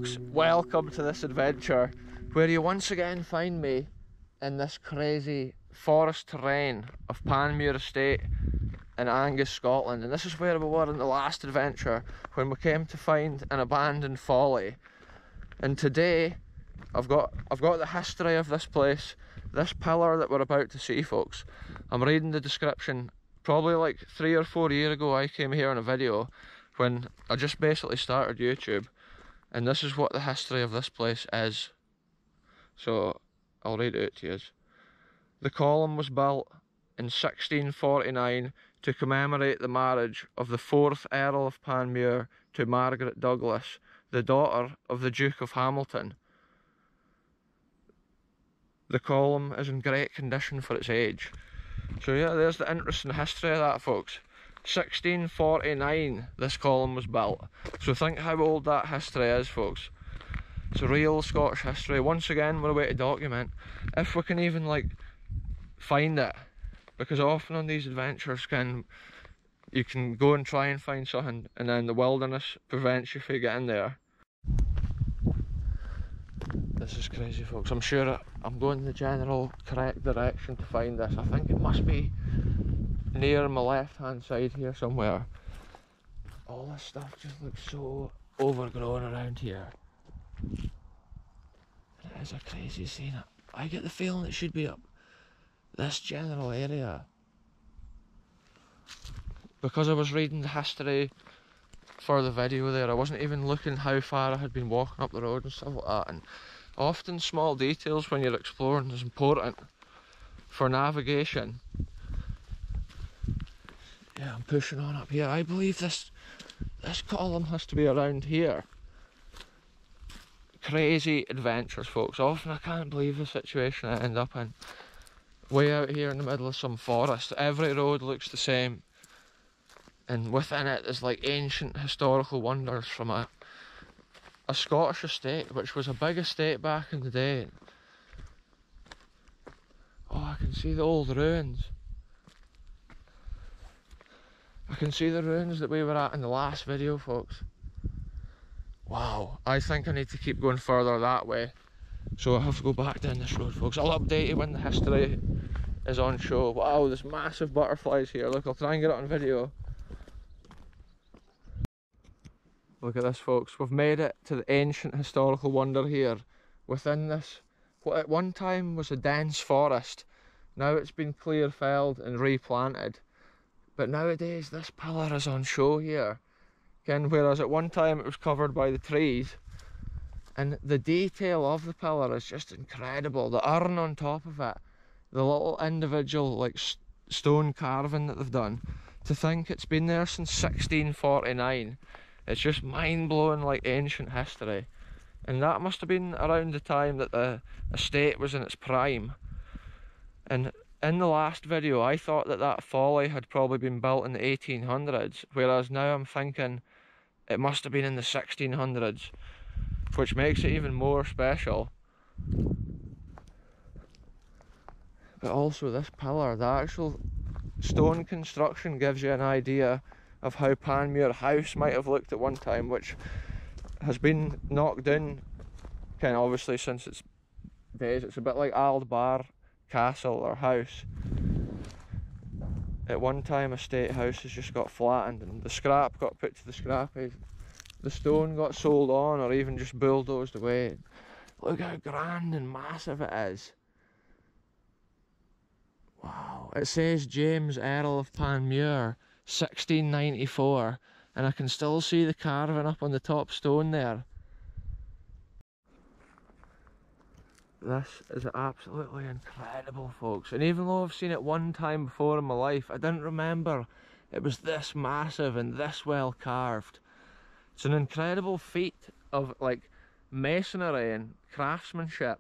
folks, welcome to this adventure where you once again find me in this crazy forest terrain of Panmure Estate in Angus, Scotland. And this is where we were in the last adventure when we came to find an abandoned folly. And today I've got the history of this place, this pillar that we're about to see, folks. I'm reading the description. Probably like 3 or 4 years ago I came here in a video when I just basically started YouTube, and this is what the history of this place is. So I'll read it out to you. The column was built in 1649 to commemorate the marriage of the 4th Earl of Panmure to Margret Douglas, the daughter of the Duke of Hamilton. The column is in great condition for its age. So yeah, there's the interesting history of that, folks. 1649 this column was built. So think how old that history is, folks. It's a real Scottish history. Once again, we're away to document, if we can even like find it, because often on these adventures you can go and try and find something and then the wilderness prevents you from getting there. This is crazy, folks. I'm sure I'm going in the general correct direction to find this. I think it must be near my left hand side here somewhere. All this stuff just looks so overgrown around here. And it is a crazy scene. I get the feeling it should be up this general area. Because I was reading the history for the video there, I wasn't even looking how far I had been walking up the road and stuff like that. And often small details when you're exploring is important for navigation. Yeah, I'm pushing on up here. I believe this column has to be around here. Crazy adventures, folks. Often I can't believe the situation I end up in. Way out here in the middle of some forest. Every road looks the same. And within it is like ancient historical wonders from a Scottish estate, which was a big estate back in the day. Oh, I can see the old ruins. I can see the ruins that we were at in the last video, folks. Wow, I think I need to keep going further that way. So I have to go back down this road, folks. I'll update you when the history is on show. Wow, there's massive butterflies here. Look, I'll try and get it on video. Look at this, folks. We've made it to the ancient historical wonder here. Within this, what at one time was a dense forest, now it's been clear felled and replanted. But nowadays this pillar is on show here. Again, whereas at one time it was covered by the trees. And the detail of the pillar is just incredible. The urn on top of it, the little individual like stone carving that they've done. To think it's been there since 1649. It's just mind-blowing, like ancient history. And that must have been around the time that the estate was in its prime. And in the last video I thought that folly had probably been built in the 1800s, whereas now I'm thinking it must have been in the 1600s, which makes it even more special. But also this pillar, the actual stone construction gives you an idea of how Panmure House might have looked at one time, which has been knocked down kind of obviously since its days. It's a bit like Bar Castle or house. At one time a state house has just got flattened and the scrap got put to the scrappies. The stone got sold on or even just bulldozed away. Look how grand and massive it is. Wow, it says James Earl of Panmure 1694, and I can still see the carving up on the top stone there. This is absolutely incredible, folks. And even though I've seen it one time before in my life, I didn't remember it was this massive and this well carved. It's an incredible feat of like masonry and craftsmanship.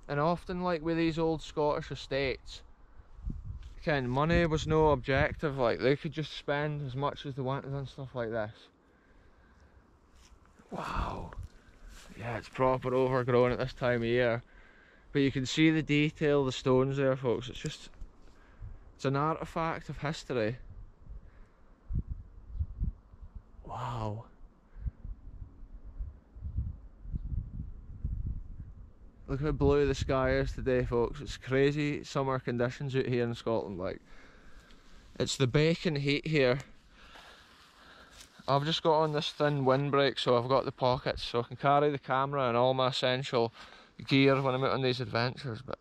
And often, like with these old Scottish estates, money was no objective. Like they could just spend as much as they wanted on stuff like this. Wow. Yeah, it's proper overgrown at this time of year, but you can see the detail, the stones there, folks. It's an artifact of history. Wow. Look how blue the sky is today, folks. It's crazy summer conditions out here in Scotland. Like, it's the baking heat here. I've just got on this thin windbreak, so I've got the pockets, so I can carry the camera and all my essential gear when I'm out on these adventures. But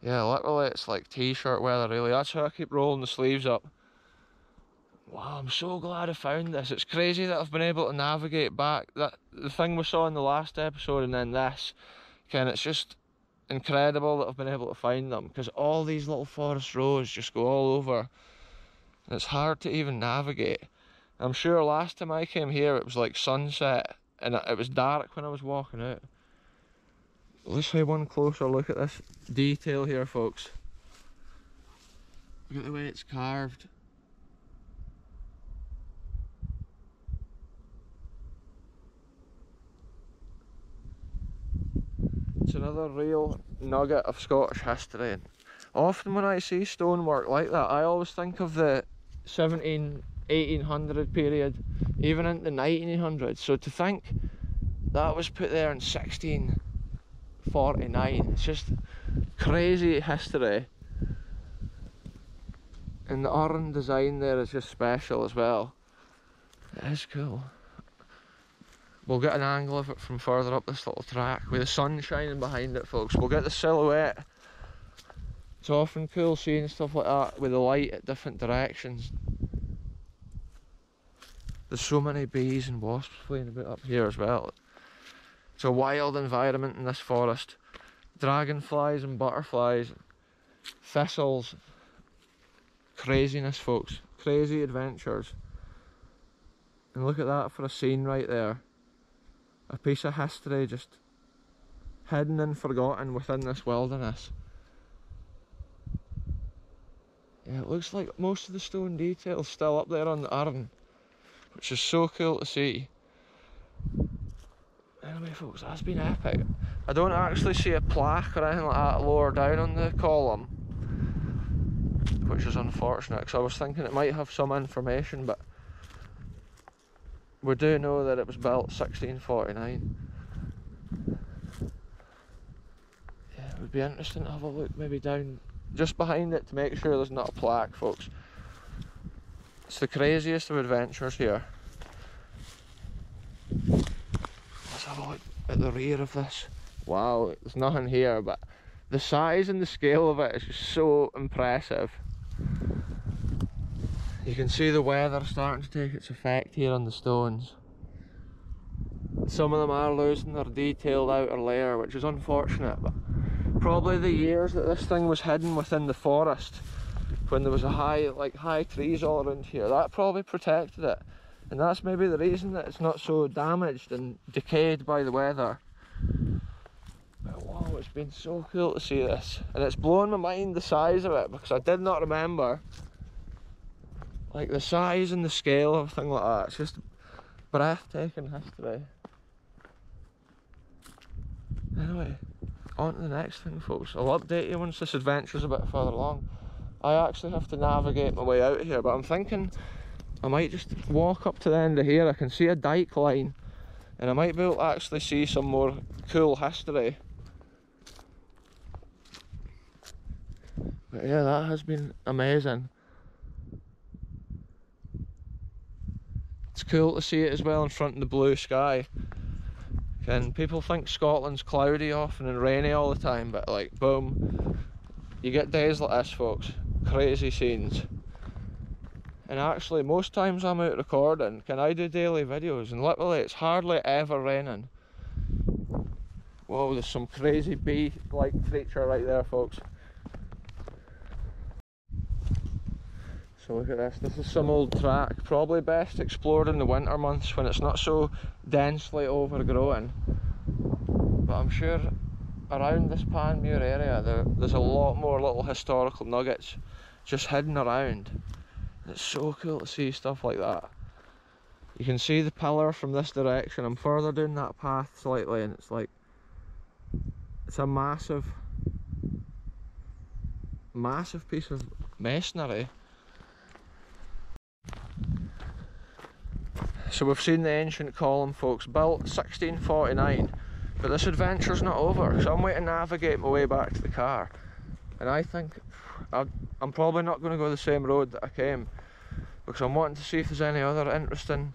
yeah, literally it's like t-shirt weather really. That's how I keep rolling the sleeves up. Wow, I'm so glad I found this. It's crazy that I've been able to navigate back that the thing we saw in the last episode and then this. Ken, it's just incredible that I've been able to find them, because all these little forest roads just go all over and it's hard to even navigate. I'm sure last time I came here it was like sunset and it was dark when I was walking out. Let's have one closer look at this detail here, folks. Look at the way it's carved. It's another real nugget of Scottish history. And often when I see stonework like that, I always think of the 1800 period, even into the 1900s. So to think that was put there in 1649, it's just crazy history. And the urn design there is just special as well. It is cool. We'll get an angle of it from further up this little track with the sun shining behind it, folks. We'll get the silhouette. It's often cool seeing stuff like that with the light at different directions. There's so many bees and wasps flying about up here as well. It's a wild environment in this forest. Dragonflies and butterflies, thistles. Craziness, folks. Crazy adventures. And look at that for a scene right there. A piece of history just hidden and forgotten within this wilderness. Yeah, it looks like most of the stone detail's still up there on the urn, which is so cool to see. Anyway, folks, that's been epic. I don't actually see a plaque or anything like that lower down on the column, which is unfortunate, because I was thinking it might have some information, but we do know that it was built 1649. Yeah, it would be interesting to have a look maybe down just behind it to make sure there's not a plaque, folks. It's the craziest of adventures here. Let's have a look at the rear of this. Wow, there's nothing here, but the size and the scale of it is just so impressive. You can see the weather starting to take its effect here on the stones. Some of them are losing their detailed outer layer, which is unfortunate, but probably the years that this thing was hidden within the forest, when there was a high trees all around here, that probably protected it. And that's maybe the reason that it's not so damaged and decayed by the weather. But wow, it's been so cool to see this. And it's blown my mind, the size of it, because I did not remember like the size and the scale of a thing like that. It's just breathtaking history. Anyway, on to the next thing, folks. I'll update you once this adventure's a bit further along. I actually have to navigate my way out here, but I'm thinking I might just walk up to the end of here. I can see a dike line, and I might be able to actually see some more cool history. But yeah, that has been amazing. It's cool to see it as well in front of the blue sky. And people think Scotland's cloudy often and rainy all the time, but like, boom, you get days like this, folks. Crazy scenes. And actually, most times I'm out recording, I do daily videos, and literally it's hardly ever raining. Whoa, there's some crazy bee-like creature right there, folks. So look at this. This is some old track, probably best explored in the winter months when it's not so densely overgrown. But I'm sure around this Panmure area there's a lot more little historical nuggets just hidden around. And it's so cool to see stuff like that. You can see the pillar from this direction. I'm further down that path slightly, and it's like, it's a massive piece of masonry. So we've seen the ancient column, folks, built 1649. But this adventure's not over, so I'm waiting to navigate my way back to the car. And I think I'm probably not going to go the same road that I came, because I'm wanting to see if there's any other interesting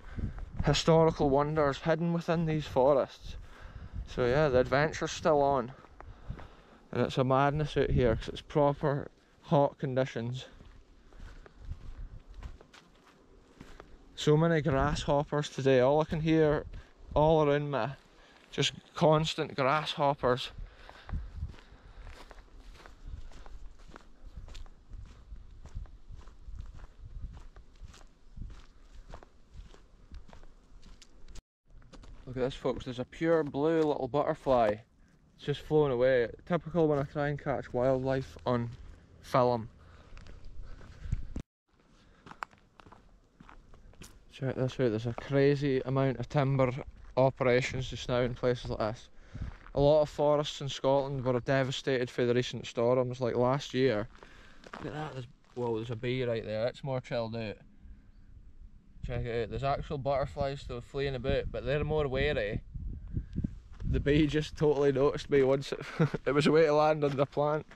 historical wonders hidden within these forests. So yeah, the adventure's still on. And it's a madness out here because it's proper hot conditions. So many grasshoppers today. All I can hear all around me, just constant grasshoppers. Look at this, folks, there's a pure blue little butterfly. It's just flown away. Typical when I try and catch wildlife on film. Check this out, there's a crazy amount of timber operations just now in places like this. A lot of forests in Scotland were devastated for the recent storms, like last year. Look at that, there's a bee right there, it's more chilled out. Check it out, there's actual butterflies still fleeing about, but they're more wary. The bee just totally noticed me once it was away to land on the plant.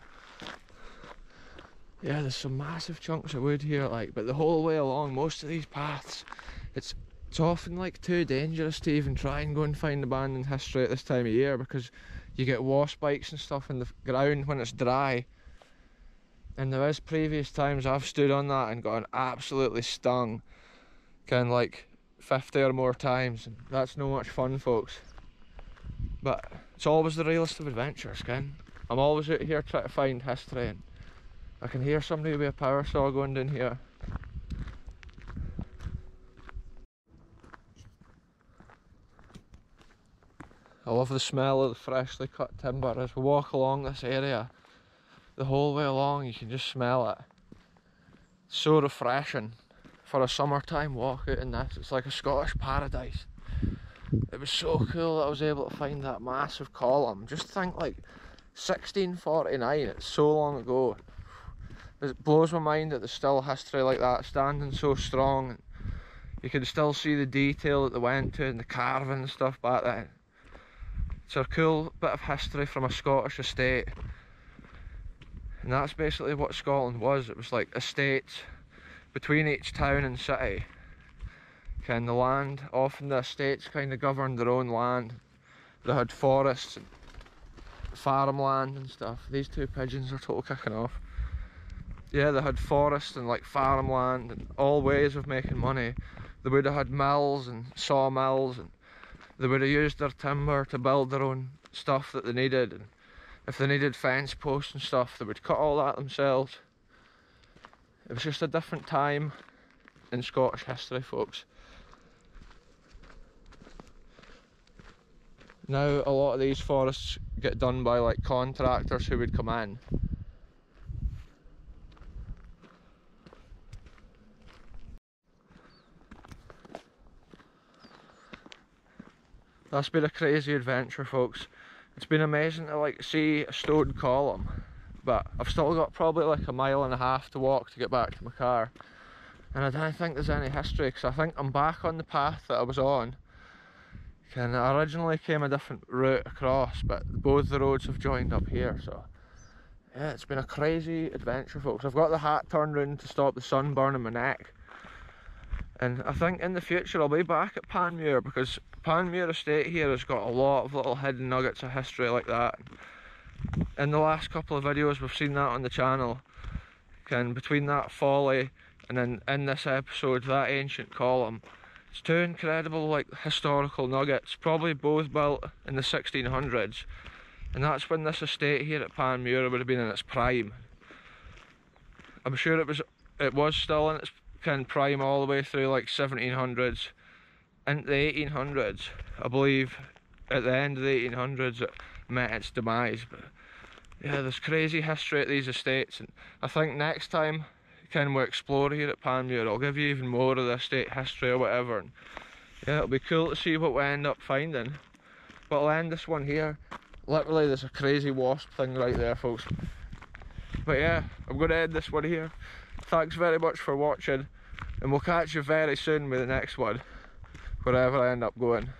Yeah, there's some massive chunks of wood here, like, but the whole way along most of these paths, it's often like too dangerous to even try and go and find abandoned history at this time of year, because you get wasp bites and stuff in the ground when it's dry. And there is previous times I've stood on that and gotten absolutely stung, kind of like 50 or more times, and that's no much fun, folks. But it's always the realest of adventures, Ken. I'm always out here trying to find history, and I can hear somebody with a power saw going down here. I love the smell of the freshly cut timber as we walk along this area. The whole way along you can just smell it. It's so refreshing for a summertime walk out in this. It's like a Scottish paradise. It was so cool that I was able to find that massive column. Just think, like 1649, it's so long ago. It blows my mind that there's still history like that standing so strong. And you can still see the detail that they went to and the carving and stuff back then. It's a cool bit of history from a Scottish estate. And that's basically what Scotland was. It was like estates between each town and city. And the land, often the estates kind of governed their own land. They had forests and farmland and stuff. These two pigeons are total kicking off. Yeah, they had forests and like farmland and all ways of making money. They would have had mills and sawmills, and they would have used their timber to build their own stuff that they needed. And if they needed fence posts and stuff, they would cut all that themselves. It was just a different time in Scottish history, folks. Now a lot of these forests get done by like contractors who would come in. That's been a crazy adventure, folks. It's been amazing to like see a stone column, but I've still got probably like a mile and a half to walk to get back to my car. And I don't think there's any history, because I think I'm back on the path that I was on. And I originally came a different route across, but both the roads have joined up here, so yeah, it's been a crazy adventure, folks. I've got the hat turned round to stop the sun burning my neck. And I think in the future I'll be back at Panmure, because Panmure estate here has got a lot of little hidden nuggets of history like that. In the last couple of videos we've seen that on the channel. And between that folly and then in this episode that ancient column, it's two incredible like historical nuggets, probably both built in the 1600s. And that's when this estate here at Panmure would have been in its prime. I'm sure it was still in its prime all the way through like 1700s into the 1800s. I believe at the end of the 1800s it met its demise. But yeah, there's crazy history at these estates, and I think next time we explore here at Panmure, I'll give you even more of the estate history or whatever. And yeah, it'll be cool to see what we end up finding. But I'll end this one here. Literally there's a crazy wasp thing right there, folks. But yeah, I'm going to end this one here. Thanks very much for watching, and we'll catch you very soon with the next one, wherever I end up going.